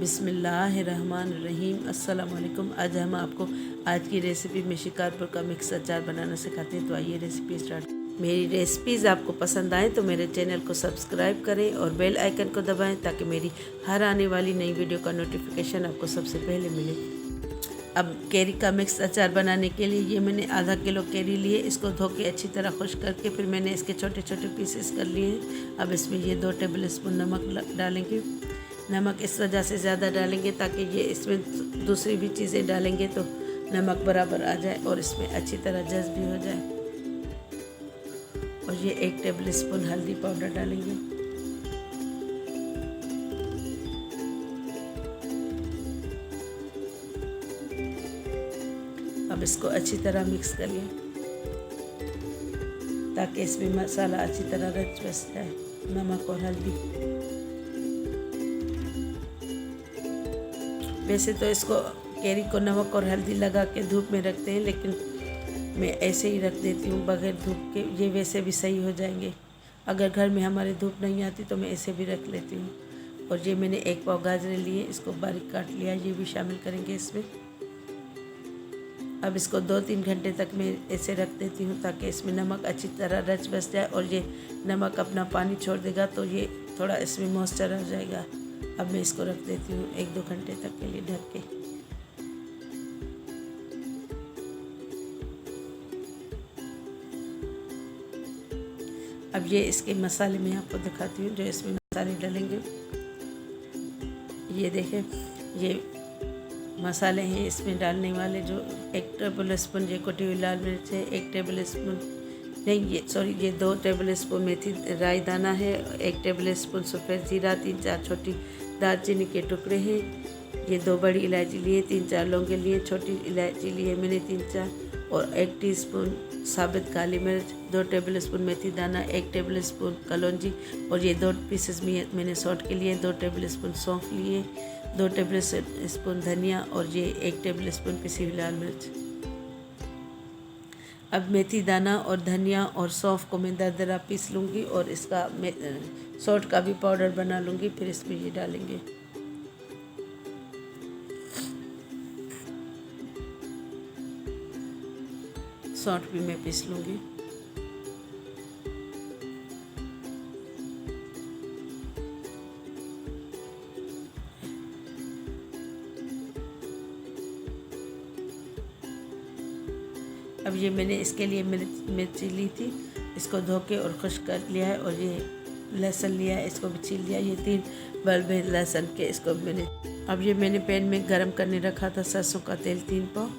बिस्मिल्लाहिर्रहमानिर्रहीम। अस्सलाम वालेकुम। आज हम आपको आज की रेसिपी में शिकारपुर का मिक्स अचार बनाना सिखाते हैं। तो आइए रेसिपी स्टार्ट। मेरी रेसिपीज़ आपको पसंद आए तो मेरे चैनल को सब्सक्राइब करें और बेल आइकन को दबाएं ताकि मेरी हर आने वाली नई वीडियो का नोटिफिकेशन आपको सबसे पहले मिले। अब कैरी का मिक्स अचार बनाने के लिए ये मैंने आधा किलो कैरी लिए। इसको धो के अच्छी तरह खुश करके फिर मैंने इसके छोटे छोटे पीसेस कर लिए हैं। अब इसमें ये 2 टेबल स्पून नमक डालेंगे। नमक इस वजह से ज़्यादा डालेंगे ताकि ये इसमें दूसरी भी चीज़ें डालेंगे तो नमक बराबर आ जाए और इसमें अच्छी तरह जज़्ब भी हो जाए। और ये 1 टेबल स्पून हल्दी पाउडर डालेंगे। अब इसको अच्छी तरह मिक्स करिए ताकि इसमें मसाला अच्छी तरह रच बस जाए, नमक और हल्दी। वैसे तो इसको कैरी को नमक और हल्दी लगा के धूप में रखते हैं, लेकिन मैं ऐसे ही रख देती हूँ बगैर धूप के। ये वैसे भी सही हो जाएंगे। अगर घर में हमारे धूप नहीं आती तो मैं ऐसे भी रख लेती हूँ। और ये मैंने 1 पाव गाजरें लिए, इसको बारीक काट लिया, ये भी शामिल करेंगे इसमें। अब इसको 2-3 घंटे तक मैं ऐसे रख देती हूँ ताकि इसमें नमक अच्छी तरह रच बस जाए और ये नमक अपना पानी छोड़ देगा तो ये थोड़ा इसमें मॉइस्चर आ जाएगा। अब मैं इसको रख देती हूँ 1-2 घंटे तक के लिए ढक के। अब ये इसके मसाले मैं आपको दिखाती हूँ जो इसमें मसाले डालेंगे। ये देखें, ये मसाले हैं इसमें डालने वाले। जो 1 टेबल स्पून ये कुटी हुई लाल मिर्च है, 1 टेबल स्पून नहीं, ये 2 टेबल स्पून मेथी राई दाना है, 1 टेबल स्पून सफ़ेद जीरा, 3-4 छोटी दालचीनी के टुकड़े हैं, ये 2 बड़ी इलायची लिए, 3-4 लौंगे लिए, छोटी इलायची लिए मैंने 3-4, और 1 टीस्पून साबित काली मिर्च, 2 टेबल स्पून मेथी दाना, 1 टेबल स्पून कलौंजी, और ये 2 पीसेस मैंने सॉट के लिए, 2 टेबल स्पून सौंफ लिए, 2 टेबल स्पून धनिया, और ये 1 टेबल स्पून पिसी हुई लाल मिर्च। अब मेथी दाना और धनिया और सौंफ को मैं दरदरा पीस लूँगी और इसका सौंठ का भी पाउडर बना लूँगी। फिर इसमें ये डालेंगे। सौंठ भी मैं पीस लूँगी। अब ये मैंने इसके लिए मिर्ची ली थी, इसको धो के और खुश्क कर लिया है। और ये लहसुन लिया है, इसको भी छील लिया। ये 3 बल्ब है लहसुन के, इसको मैंने अब ये मैंने पैन में गरम करने रखा था सरसों का तेल 3 पाव।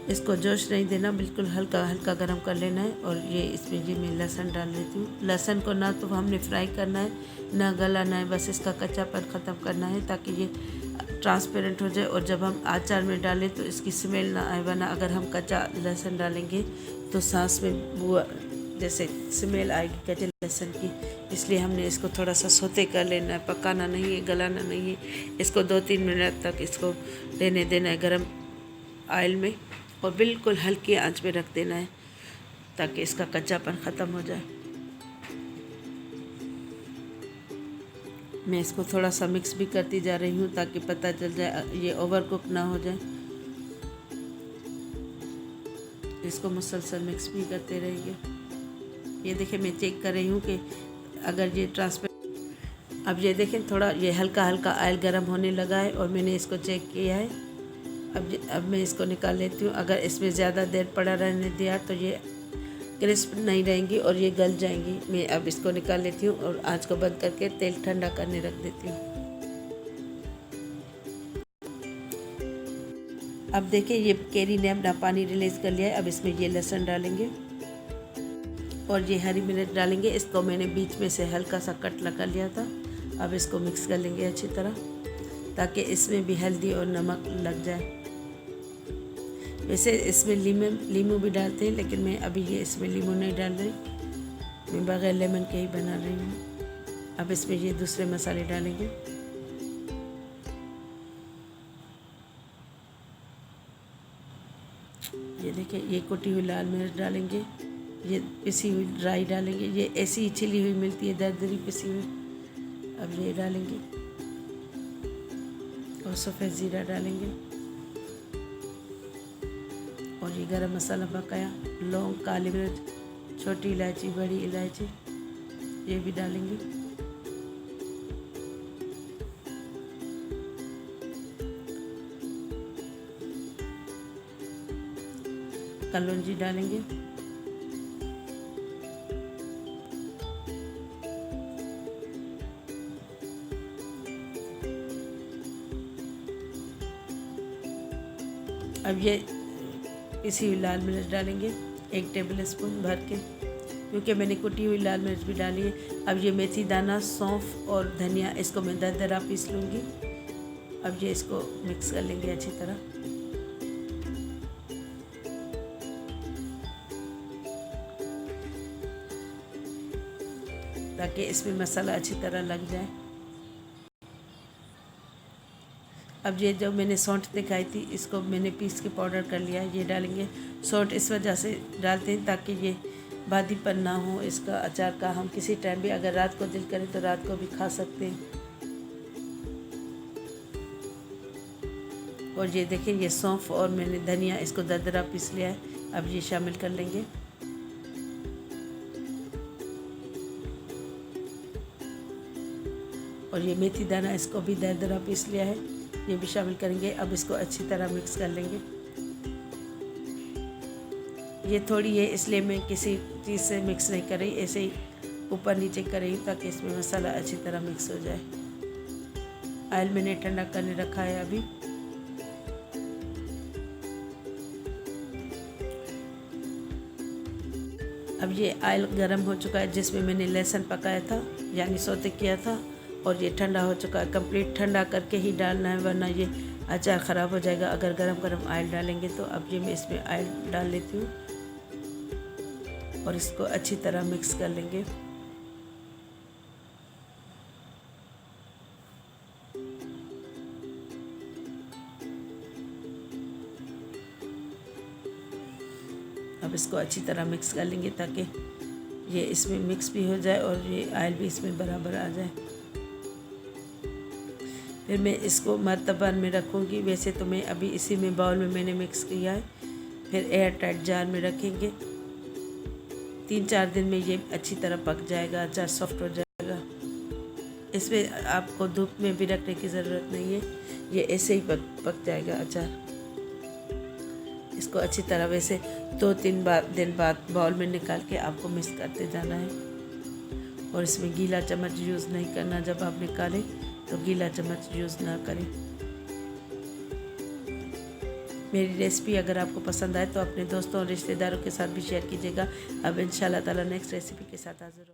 इसको जोश नहीं देना, बिल्कुल हल्का हल्का गरम कर लेना है। और ये इसमें ये मैं लहसुन डाल लेती हूँ। लहसुन को ना तो हमने फ्राई करना है ना गलाना है, बस इसका कच्चापन ख़त्म करना है ताकि ये ट्रांसपेरेंट हो जाए। और जब हम अचार में डालें तो इसकी स्मेल ना आए, वरना अगर हम कच्चा लहसुन डालेंगे तो सांस में बुआ जैसे स्मेल आएगी कच्चे लहसुन की। इसलिए हमने इसको थोड़ा सा सोते कर लेना है, पकाना नहीं है, गलाना नहीं है। इसको 2-3 मिनट तक इसको रहने देना है गर्म ऑयल में और बिल्कुल हल्की आंच पे रख देना है ताकि इसका कच्चापन ख़त्म हो जाए। मैं इसको थोड़ा सा मिक्स भी करती जा रही हूँ ताकि पता चल जाए ये ओवर कुक ना हो जाए। इसको मुसलसल मिक्स भी करते रहिए। ये देखिए, मैं चेक कर रही हूँ कि अगर ये ट्रांसपेरेंट, अब ये देखें थोड़ा ये हल्का हल्का ऑयल गर्म होने लगा है और मैंने इसको चेक किया है। अब मैं इसको निकाल लेती हूँ। अगर इसमें ज़्यादा देर पड़ा रहने दिया तो ये क्रिस्प नहीं रहेंगी और ये गल जाएंगी। मैं अब इसको निकाल लेती हूँ और आंच को बंद करके तेल ठंडा करने रख देती हूँ। अब देखिए, ये कैरी ने अपना पानी रिलीज़ कर लिया है। अब इसमें ये लहसुन डालेंगे और ये हरी मिर्च डालेंगे। इसको मैंने बीच में से हल्का सा कट लगा लिया था। अब इसको मिक्स कर लेंगे अच्छी तरह ताकि इसमें भी हल्दी और नमक लग जाए। वैसे इसमें लीमू भी डालते हैं, लेकिन मैं अभी ये इसमें लीमू नहीं डाल रही, मैं बगैर लेमन के ही बना रही हूँ। अब इसमें ये दूसरे मसाले डालेंगे। ये देखिए, ये कुटी हुई लाल मिर्च डालेंगे, ये पिसी हुई राई डालेंगे। ये ऐसी ही छिली हुई मिलती है, दरदरी पिसी हुई। अब ये डालेंगे। और सफ़ेद ज़ीरा डालेंगे और ये गरम मसाला पकाया, लौंग, काली मिर्च, छोटी इलायची, बड़ी इलायची ये भी डालेंगे। कलौंजी डालेंगे। अब ये पिसी हुई लाल मिर्च डालेंगे 1 टेबल स्पून भर के, क्योंकि मैंने कुटी हुई लाल मिर्च भी डाली है। अब ये मेथी दाना, सौंफ और धनिया इसको मैं दरदरा पीस लूँगी। अब ये इसको मिक्स कर लेंगे अच्छी तरह। ताकि इसमें मसाला अच्छी तरह लग जाए। अब ये जो मैंने सौंठ दिखाई थी इसको मैंने पीस के पाउडर कर लिया है, ये डालेंगे। सौंठ इस वजह से डालते हैं ताकि ये बादीपन ना हो इसका अचार का। हम किसी टाइम भी अगर रात को दिल करें तो रात को भी खा सकते हैं। और ये देखिए ये सौंफ और मैंने धनिया इसको दरदरा पीस लिया है, अब ये शामिल कर लेंगे। और ये मेथी दाना इसको भी दरदरा पीस लिया है, ये भी शामिल करेंगे। अब इसको अच्छी तरह मिक्स कर लेंगे। ये थोड़ी है इसलिए मैं किसी चीज़ से मिक्स नहीं कर रही, ऐसे ही ऊपर नीचे कर रही हूँ ताकि इसमें मसाला अच्छी तरह मिक्स हो जाए। ऑयल मैंने ठंडा करने रखा है अभी। अब ये ऑयल गरम हो चुका है जिसमें मैंने लहसुन पकाया था यानी सौते किया था, और ये ठंडा हो चुका है। कंप्लीट ठंडा करके ही डालना है वरना ये अचार ख़राब हो जाएगा अगर गरम गरम ऑयल डालेंगे तो। अब ये मैं इसमें ऑयल डाल लेती हूँ और इसको अच्छी तरह मिक्स कर लेंगे। अब इसको अच्छी तरह मिक्स कर लेंगे ताकि ये इसमें मिक्स भी हो जाए और ये ऑयल भी इसमें बराबर आ जाए। फिर मैं इसको मर्तबान में रखूँगी। वैसे तो मैं अभी इसी में बाउल में मैंने मिक्स किया है। फिर एयर टाइट जार में रखेंगे। 3-4 दिन में ये अच्छी तरह पक जाएगा, अचार सॉफ्ट हो जाएगा। इसमें आपको धूप में भी रखने की ज़रूरत नहीं है, ये ऐसे ही पक जाएगा अचार। इसको अच्छी तरह वैसे 2-3 दिन बाद बाउल में निकाल के आपको मिक्स करते जाना है। और इसमें गीला चम्मच यूज़ नहीं करना, जब आप निकालें तो गीला चम्मच यूज़ ना करें। मेरी रेसिपी अगर आपको पसंद आए तो अपने दोस्तों और रिश्तेदारों के साथ भी शेयर कीजिएगा। अब इंशाल्लाह ताला नेक्स्ट रेसिपी के साथ हाज़िर हूँ।